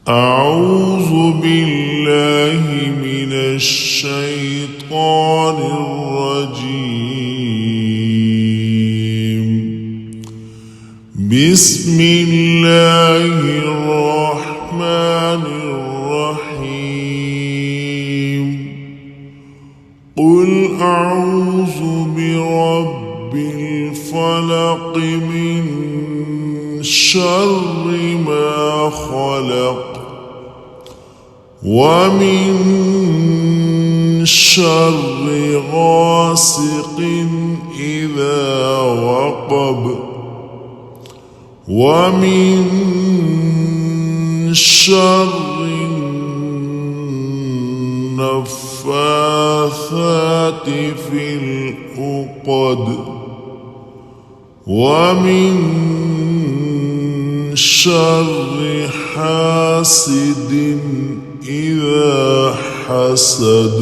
أعوذ بالله من الشيطان الرجيم. بسم الله الرحمن الرحيم. قل أعوذ برب الفلق من شر ما خلق ومن شر غاسق إذا وقب ومن شر النفاثات في العقد ومن شر حاسد إذا حسد.